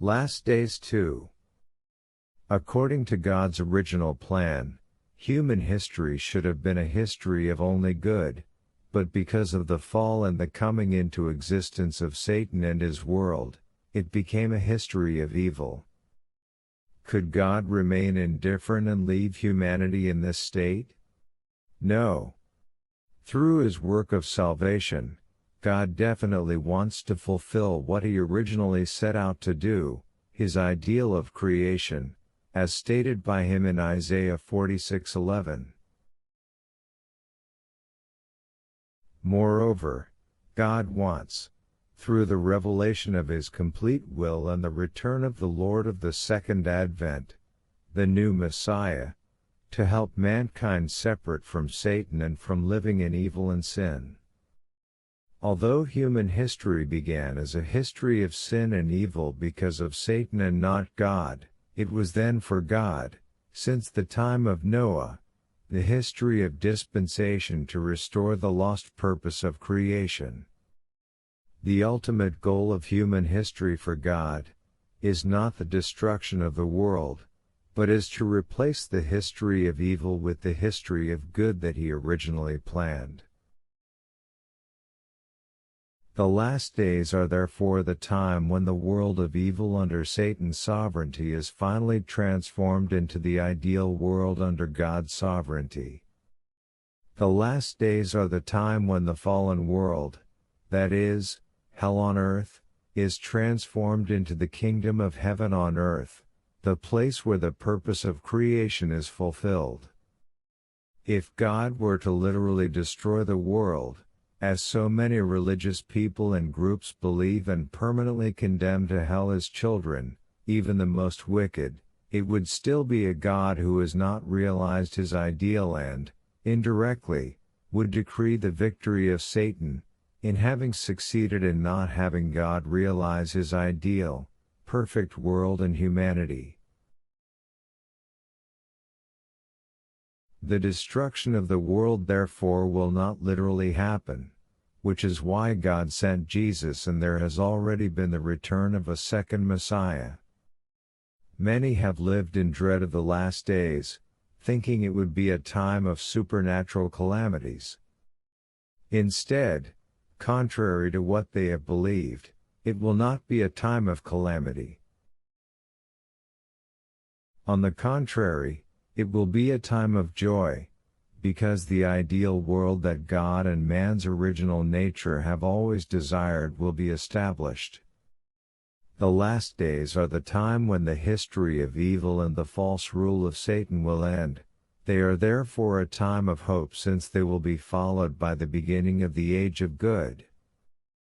Last Days 2. According to God's original plan, human history should have been a history of only good, but because of the fall and the coming into existence of Satan and his world, it became a history of evil. Could God remain indifferent and leave humanity in this state? No. Through his work of salvation, God definitely wants to fulfill what he originally set out to do, his ideal of creation, as stated by him in Isaiah 46:11. Moreover, God wants, through the revelation of his complete will and the return of the Lord of the Second Advent, the new Messiah, to help mankind separate from Satan and from living in evil and sin. Although human history began as a history of sin and evil because of Satan and not God, it was then for God, since the time of Noah, the history of dispensation to restore the lost purpose of creation. The ultimate goal of human history for God is not the destruction of the world, but is to replace the history of evil with the history of good that he originally planned. The last days are therefore the time when the world of evil under Satan's sovereignty is finally transformed into the ideal world under God's sovereignty. The last days are the time when the fallen world, that is, hell on earth, is transformed into the kingdom of heaven on earth, the place where the purpose of creation is fulfilled. If God were to literally destroy the world, as so many religious people and groups believe, and permanently condemn to hell his children, even the most wicked, it would still be a God who has not realized his ideal and, indirectly, would decree the victory of Satan, in having succeeded in not having God realize his ideal, perfect world and humanity. The destruction of the world therefore will not literally happen, which is why God sent Jesus, and there has already been the return of a second Messiah. Many have lived in dread of the last days, thinking it would be a time of supernatural calamities. Instead, contrary to what they have believed, it will not be a time of calamity. On the contrary, it will be a time of joy, because the ideal world that God and man's original nature have always desired will be established. The last days are the time when the history of evil and the false rule of Satan will end. They are therefore a time of hope, since they will be followed by the beginning of the age of good.